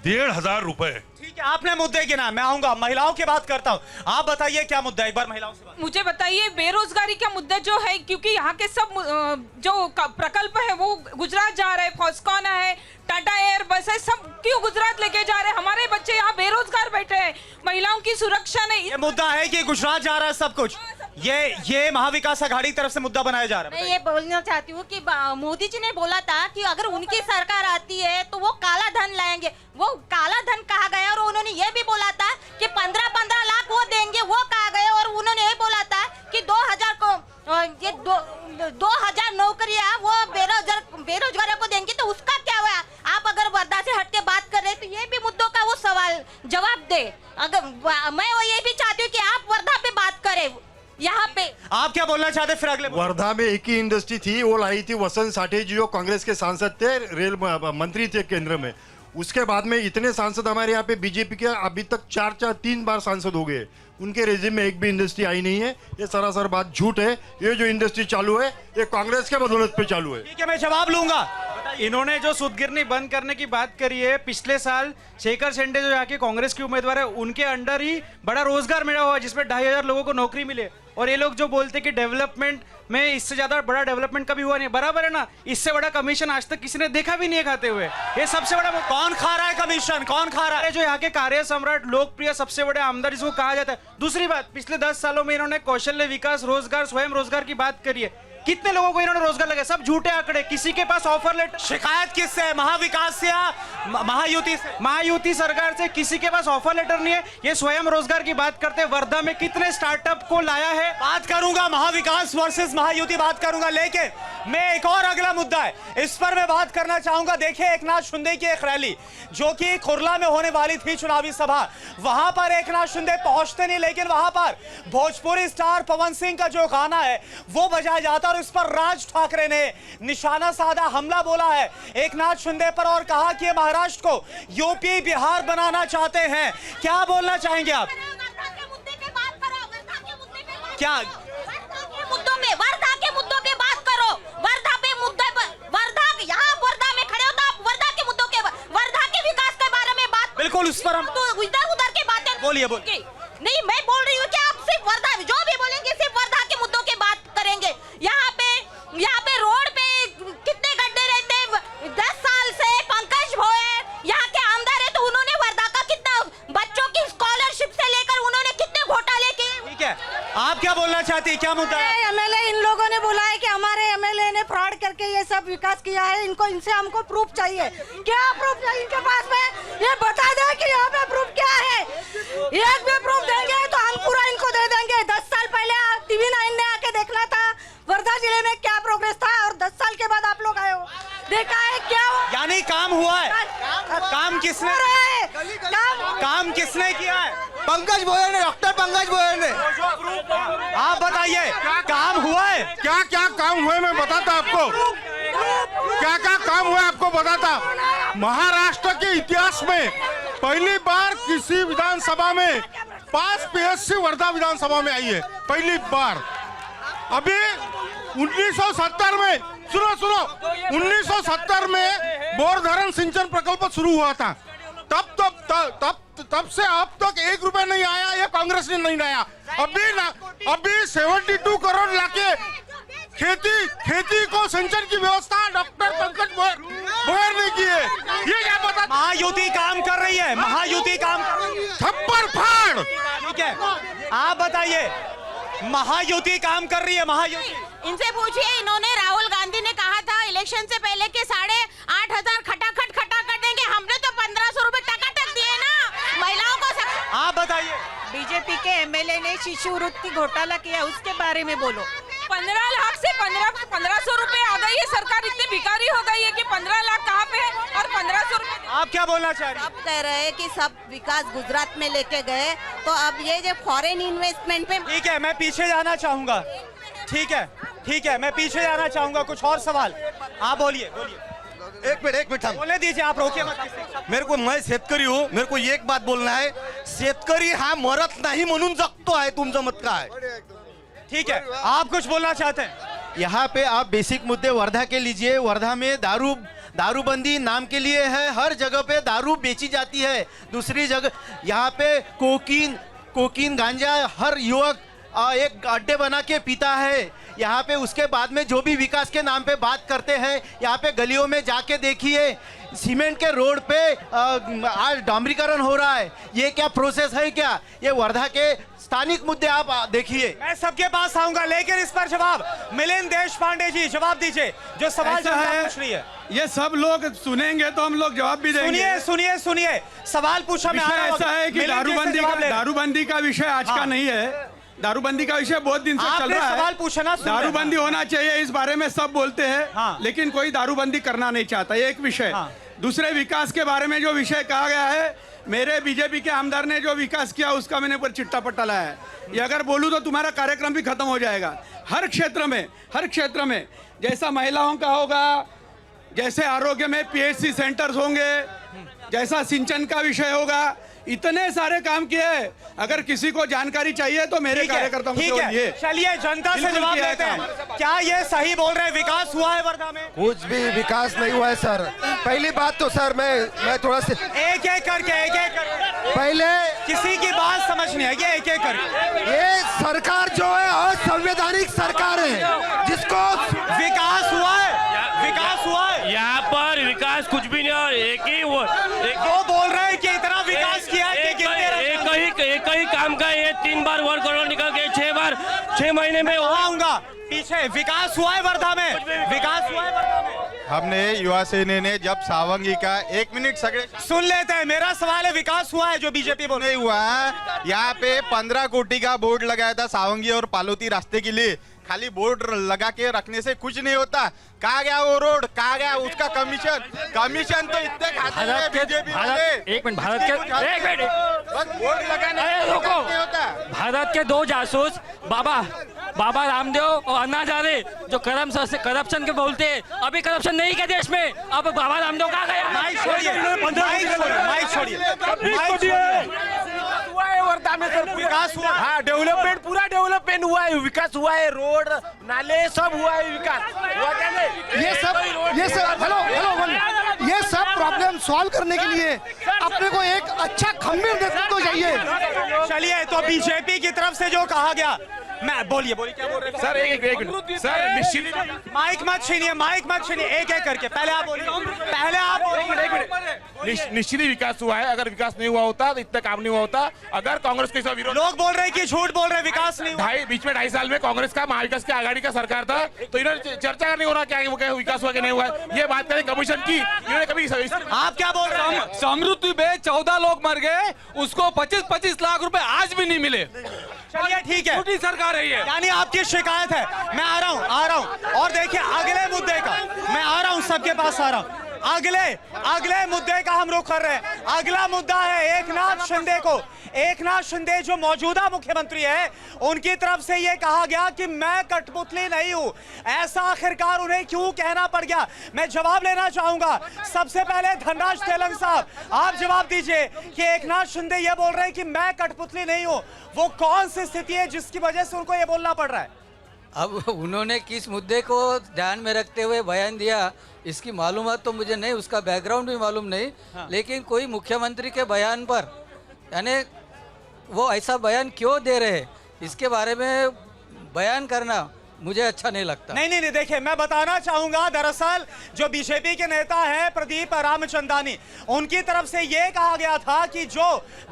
1,500 रुपए। ठीक है, आपने मुद्दे गिना, मैं आऊंगा, महिलाओं की बात करता हूं। आप बताइए क्या मुद्दा है? एक बार महिलाओं से बात। मुझे बताइए बेरोजगारी का मुद्दा जो है, क्योंकि यहाँ के सब जो प्रकल्प है वो गुजरात जा रहे हैं। फॉस्कॉन है, टाटा एयर बस है, सब क्यों गुजरात लेके जा रहे हैं? हमारे बच्चे यहाँ बेरोजगार बैठे हैं। महिलाओं की सुरक्षा नहीं। ये मुद्दा है कि गुजरात जा रहा है सब कुछ, ये महाविकास आघाड़ी की तरफ से मुद्दा बनाया जा रहा है। मैं ये बोलना चाहती हूँ कि मोदी जी ने बोला था कि अगर उनकी सरकार आती है तो वो काला धन लाएंगे। वो काला धन कहा गया, और उन्होंने ये भी बोला था कि 15-15 लाख वो देंगे, वो कहा गया। और उन्होंने ये बोला था कि 2000 को ये 2000 नौकरियां वो बेरोजगारों को देंगे। तो उसका क्या हुआ? आप अगर वर्धा से हट के बात कर रहे हैं तो ये भी मुद्दों का वो सवाल जवाब दे। अगर मैं ये भी चाहती हूँ कि आप वर्धा पे बात करें। यहाँ पे आप क्या बोलना चाहते? फिर अगले वर्धा में एक ही इंडस्ट्री थी, वो लाई थी वसंत साठे जी, जो कांग्रेस के सांसद थे, रेल मंत्री थे केंद्र में। उसके बाद में इतने सांसद हमारे यहाँ पे बीजेपी के अभी तक 3 बार सांसद हो गए, उनके रेजिम में एक भी इंडस्ट्री आई नहीं है। ये सरासर बात झूठ है। ये जो इंडस्ट्री चालू है ये कांग्रेस के बदौलत पे चालू है। ठीक है, मैं जवाब लूंगा। इन्होंने जो सुदगिरनी बंद करने की बात करी है, पिछले साल शेखर शेंडे जो यहाँ के कांग्रेस के उम्मीदवार है, उनके अंडर ही बड़ा रोजगार मिला हुआ, जिसमें 2,500 लोगों को नौकरी मिले। और ये लोग जो बोलते कि डेवलपमेंट में इससे ज्यादा बड़ा डेवलपमेंट कभी हुआ नहीं, बराबर है ना? इससे बड़ा कमीशन आज तक किसी ने देखा भी नहीं है खाते हुए। ये सबसे बड़ा कौन खा रहा है कमीशन? कौन खा रहा है? जो यहाँ के कार्य सम्राट, लोकप्रिय, सबसे बड़े आमदार जिसको कहा जाता है। दूसरी बात, पिछले 10 सालों में इन्होंने कौशल्य विकास, रोजगार, स्वयं रोजगार की बात करी है। कितने लोगों को इन्होंने रोजगार लगा? सब झूठे आंकड़े। किसी के पास ऑफर लेटर। शिकायत किससे है? महाविकास से या महायुति से? महायुति सरकार से। किसी के पास ऑफर लेटर नहीं है। ये स्वयं रोजगार की बात करते हैं। वर्धा में कितने स्टार्टअप को लाया है? बात करूंगा महाविकास वर्सेस महायुति बात करूंगा, लेकिन मैं एक और अगला मुद्दा है, इस पर मैं बात करना चाहूंगा। देखिए, एकनाथ शिंदे की एक रैली जो कि खुरला में होने वाली थी, चुनावी सभा, वहां पर एकनाथ शिंदे पहुंचते नहीं, लेकिन वहां पर भोजपुरी स्टार पवन सिंह का जो गाना है वो बजाया जाता, और इस पर राज ठाकरे ने निशाना साधा, हमला बोला है एकनाथ शिंदे पर, और कहा कि महाराष्ट्र को यूपी बिहार बनाना चाहते हैं। क्या बोलना चाहेंगे आप? क्या मुद्दों में, वर्धा के मुद्दों पे बात करो। वर्धा पे मुद्दे पर, वर्धा, यहाँ वर्धा में खड़े हो तो आप वर्धा के मुद्दों के, वर्धा के विकास के बारे में बात। बिल्कुल, उस पर हम इधर उधर की बातें बोलिए। नहीं, मैं बोल रही हूँ कि आप सिर्फ वर्धा, जो भी बोलेंगे सिर्फ वर्धा के मुद्दों के बात करेंगे। चाहती है, क्या मुद्दा है? एमएलए इन लोगों ने बोला है कि हमारे एमएलए ने फ्रॉड करके ये सब विकास किया है, इनको इनसे हमको प्रूफ चाहिए। क्या प्रूफ चाहिए इनके पास में? ये बता दे कि यहाँ पे प्रूफ क्या है। एक भी प्रूफ देंगे तो हम पूरा इनको दे देंगे। 10 साल पहले TV9 ने आके देखना था वर्धा जिले में क्या प्रोग्रेस था, और 10 साल के बाद आप लोग आए हो, देखा है क्या हुआ? यानी काम हुआ है? काम किसने काम किसने किया है? पंकज गोयल ने, डॉक्टर पंकज गोयल ने। आप बताइए, काम हुआ है? क्या क्या काम हुए मैं बताता आपको, क्या क्या काम हुआ आपको बताता। महाराष्ट्र के इतिहास में पहली बार किसी विधानसभा में 5 PSC वर्धा विधानसभा में आई है, पहली बार। अभी 1970 में सुनो 1970 में बोरधरण सिंचन प्रकल्प शुरू हुआ था। तब से अब तक 1 रुपया नहीं आया, ये कांग्रेस ने नहीं लाया। अभी 72 करोड़ लाके खेती को सिंचन की व्यवस्था डॉक्टर पंकज गोयल ने की है। ये क्या पता? महायुति काम कर रही है, महायुति काम थप्पड़ फाड़। ठीक है, आप बताइए, महायुति काम कर रही है? महायुति इनसे पूछिए, इन्होंने राहुल गांधी ने कहा था इलेक्शन से पहले के 8,500 खटाखट देंगे, हमने तो 1,500 रुपए टकाटक दिए ना महिलाओं को। आप बताइए, बीजेपी के एमएलए ने शिष्यवृत्ति घोटाला किया, उसके बारे में बोलो। 15 लाख से 1500 रुपए आ गई है सरकार, इतनी भिखारी हो गई है कि 15 लाख कहाँ पे है और 1500 रुपए। आप क्या बोलना चाह रही हैं? अब कह रहे हैं कि सब विकास गुजरात में लेके गए, तो अब ये जो फॉरेन इन्वेस्टमेंट पे। ठीक है, मैं पीछे जाना चाहूंगा। ठीक है, मैं पीछे जाना चाहूंगा। कुछ और सवाल आप बोलिए। एक मिनिट थांब, बोलने दीजिए, आप रोकिए मत। मैं शेतकरी हूँ, मेरे को एक बात बोलना है, शेतकरी हा मरत नाही म्हणून जगतो आहे, तुमचं मत काय? ठीक है, आप कुछ बोलना चाहते हैं? यहाँ पे आप बेसिक मुद्दे वर्धा के लीजिए। वर्धा में दारूबंदी नाम के लिए है, हर जगह पे दारू बेची जाती है। दूसरी जगह यहाँ पे कोकीन गांजा हर युवक एक अड्डे बना के पीता है। यहाँ पे उसके बाद में जो भी विकास के नाम पे बात करते हैं, यहाँ पे गलियों में जाके देखिए, सीमेंट के रोड पे आज डामरीकरण हो रहा है। ये क्या प्रोसेस है? क्या ये वर्धा के स्थानिक मुद्दे आप देखिए। मैं सबके पास आऊंगा, लेकिन इस पर जवाब मिलिंद देशपांडे जी जवाब दीजिए, जो सवाल जनता पूछ रही है। ये सब लोग सुनेंगे तो हम लोग जवाब भी देंगे। सुनिए, सवाल पूछा मैं। ऐसा है कि दारूबंदी का विषय आज का नहीं है। दारूबंदी का विषय बहुत दिन से चल रहा है। सवाल पूछना, दारूबंदी होना चाहिए, इस बारे में सब बोलते हैं, लेकिन कोई दारूबंदी करना नहीं चाहता, ये एक विषय। दूसरे विकास के बारे में जो विषय कहा गया है, मेरे बीजेपी के आमदार ने जो विकास किया उसका मैंने ऊपर चिट्टा पट्टा लाया है। ये अगर बोलूं तो तुम्हारा कार्यक्रम भी खत्म हो जाएगा। हर क्षेत्र में जैसा महिलाओं का होगा, जैसे आरोग्य में PHC सेंटर्स होंगे, जैसा सिंचन का विषय होगा, इतने सारे काम किए हैं। अगर किसी को जानकारी चाहिए तो मेरे कार्यकर्ताओं से बोलिए। चलिए, जनता से जवाब लेते हैं। क्या ये सही बोल रहे हैं, विकास हुआ है वर्धा में? कुछ भी विकास नहीं हुआ है सर। पहली बात तो सर मैं थोड़ा सा एक करके पहले किसी की बात समझनी है, ये एक करके। ये सरकार जो है असंवैधानिक सरकार है, जिसको विकास हुआ है। यहाँ पर विकास कुछ भी नहीं, और एक वो बोल रहे हैं कि इतना विकास किया है कि एक ही काम का ये 3 बार वर्क ऑर्डर निकल के 6 महीने में आऊंगा पीछे। विकास हुआ है वर्धा में, विकास हुआ है वर्धा में। हमने युवा सेना ने जब सावंगी का 1 मिनट सगळे सुन लेते हैं। मेरा सवाल है, विकास हुआ है जो बीजेपी बोल नहीं हुआ। यहाँ पे 15 कोटी का बोर्ड लगाया था सावंगी और पालोती रास्ते के लिए। खाली बोर्ड लगा के रखने से कुछ नहीं होता। कहाँ गया वो रोड, कहाँ गया उसका कमीशन तो इतने खाते हैं बीजेपी वाले। एक मिनट, बोर्ड लगाने होता। भारत के 2 जासूस बाबा रामदेव और अन्ना हजारे जो करप्शन के बोलते हैं, अभी करप्शन नहीं के देश में। अब बाबा रामदेव कहाँ गया? माइक छोड़िए। वर्धा में सर विकास हुआ। हाँ, डेवलपमेंट पूरा डेवलपमेंट हुआ है, विकास हुआ है, रोड नाले सब हुआ है, विकास हुआ क्या नहीं? ये सब हेलो ये सब प्रॉब्लम सॉल्व करने के लिए अपने को एक अच्छा खंभीर नेतृत्व चाहिए। चलिए, तो बीजेपी की तरफ से जो कहा गया, मैं बोलिए क्या बोल रहे हैं सर एक मिनट सर निश्चित माइक मत छीनिए एक करके पहले आप बोलिए निश्चित ही विकास हुआ है। अगर विकास नहीं हुआ होता तो इतना काम नहीं हुआ होता। अगर कांग्रेस के साथ विरोध, लोग बोल रहे हैं कि झूठ बोल रहे हैं, विकास नहीं हुआ। बीच में 2.5 साल में कांग्रेस का महाविकास की आघाड़ी का सरकार था, तो इन्होंने चर्चा करनी होना क्या वो विकास हुआ कि नहीं हुआ। ये बात करें कमीशन की, इन्होंने कभी आप क्या बोल रहे हैं? समृद्धि में 14 लोग मर गए, उसको 25-25 लाख रुपए आज भी नहीं मिले। चलिए ठीक है, छोटी सरकार है ये। यानी आपकी शिकायत है। मैं आ रहा हूं और देखिए अगले मुद्दे का मैं आ रहा हूं, सबके पास आ रहा हूं। अगले मुद्दे का हम रुख कर रहे हैं। अगला मुद्दा है एकनाथ शिंदे जो मौजूदा मुख्यमंत्री है, उनकी तरफ से यह कहा गया कि मैं कठपुतली नहीं हूं। ऐसा आखिरकार उन्हें क्यों कहना पड़ गया? मैं जवाब लेना चाहूंगा। सबसे पहले धनराज तेलंग साहब, आप जवाब दीजिए कि एकनाथ शिंदे ये बोल रहे हैं कि मैं कठपुतली नहीं हूं, वो कौन सी स्थिति है जिसकी वजह से उनको ये बोलना पड़ रहा है? अब उन्होंने किस मुद्दे को ध्यान में रखते हुए बयान दिया, इसकी मालूमात तो मुझे नहीं, उसका बैकग्राउंड भी मालूम नहीं। लेकिन कोई मुख्यमंत्री के बयान पर यानी वो ऐसा बयान क्यों दे रहे, इसके बारे में बयान करना मुझे अच्छा नहीं लगता। नहीं, देखिए मैं बताना चाहूंगा, दरअसल जो बीजेपी के नेता हैं प्रदीप रामचंदानी, उनकी तरफ से यह कहा गया था कि जो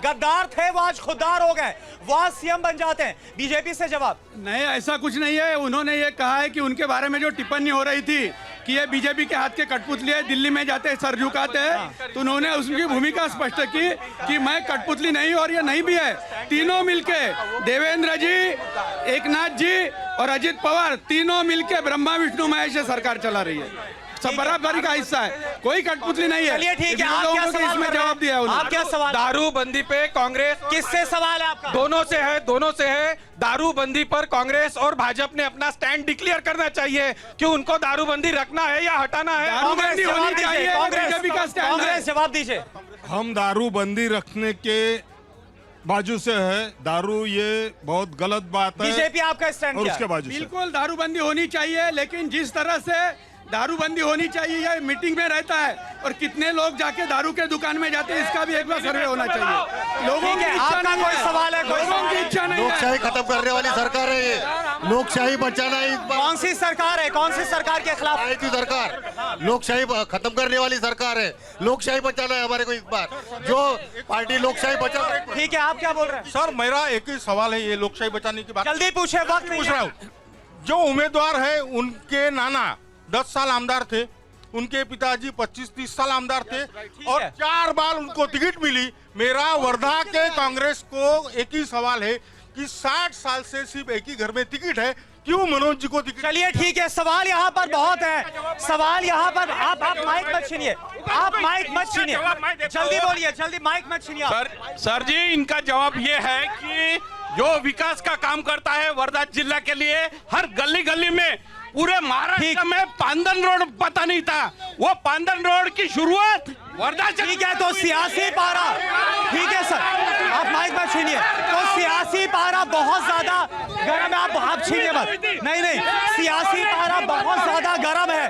गद्दार थे वो आज खुददार हो गए, वो आज सीएम बन जाते हैं। बीजेपी से जवाब नहीं, ऐसा कुछ नहीं है। उन्होंने ये कहा है कि उनके बारे में जो टिप्पणी हो रही थी कि ये बीजेपी के हाथ के कठपुतली है, दिल्ली में जाते सर झुकाते हैं, तो उन्होंने उसकी भूमिका स्पष्ट की कि मैं कठपुतली नहीं, और ये नहीं भी है। तीनों मिलके, देवेंद्र जी, एकनाथ जी और अजित पवार, तीनों मिलके ब्रह्मा विष्णु महेश सरकार चला रही है। सब बराबरी का हिस्सा है, कोई कठपुतली नहीं है। चलिए ठीक है, आप क्या सवाल इसमें जवाब दिया है। आप क्या सवाल? दारूबंदी पे कांग्रेस किससे सवाल है आपका? दोनों से है। दारूबंदी पर कांग्रेस और भाजपा ने अपना स्टैंड डिक्लेयर करना चाहिए कि उनको दारूबंदी रखना है या हटाना है। दारूबंदी होनी चाहिए, बीजेपी का स्टैंड है। कांग्रेस जवाब दीजिए। हम दारूबंदी रखने के बाजू से है। दारू ये बहुत गलत बात है। बीजेपी आपका स्टैंड और क्या उसके है? बाजू से बिल्कुल दारूबंदी होनी चाहिए, लेकिन जिस तरह से दारूबंदी होनी चाहिए ये मीटिंग में रहता है, और कितने लोग जाके दारू के दुकान में जाते हैं, इसका भी एक बार सर्वे होना चाहिए। लोगों की इच्छा नहीं कोई सवाल है? लोगों की इच्छा नहीं है। लोकशाही खत्म करने वाली सरकार है ये। लोकशाही बचाना है। कौन सी सरकार है? कौन सी सरकार के खिलाफ? आई थी सरकार, लोकशाही खत्म करने वाली सरकार है। लोकशाही बचाना है हमारे को इस बार, जो पार्टी लोकशाही बचा। ठीक है, आप क्या बोल रहे हैं? सर मेरा एक ही सवाल है, ये लोकशाही बचाने की बात जल्दी पूछे, वक्त पूछ रहा हूँ। जो उम्मीदवार है उनके नाना 10 साल आमदार थे, उनके पिताजी 25-30 साल आमदार थे, और 4 बार उनको टिकट मिली। मेरा वर्धा के कांग्रेस को एक ही सवाल है कि 60 साल से सिर्फ एक ही घर में टिकट है, क्यों मनोज जी को टिकट? चलिए ठीक है, सवाल यहाँ पर बहुत है। सवाल यहाँ पर आप माइक मत छीनिए, आप माइक मत छीनिए, जल्दी बोलिए, जल्दी माइक मत छीनिए। सर जी, इनका जवाब ये है कि जो विकास का काम करता है वर्धा जिला के लिए, हर गली गली में, पूरे महाराष्ट्र में पांदन रोड पता नहीं था, वो पांदन रोड की शुरुआत वर्धा से। ठीक है, तो सियासी पारा, ठीक है सर, आप माइक मत छीनिए। तो सियासी पारा बहुत ज्यादा गर्म है, आप छीनिए मत। नहीं, सियासी पारा बहुत ज्यादा गर्म है।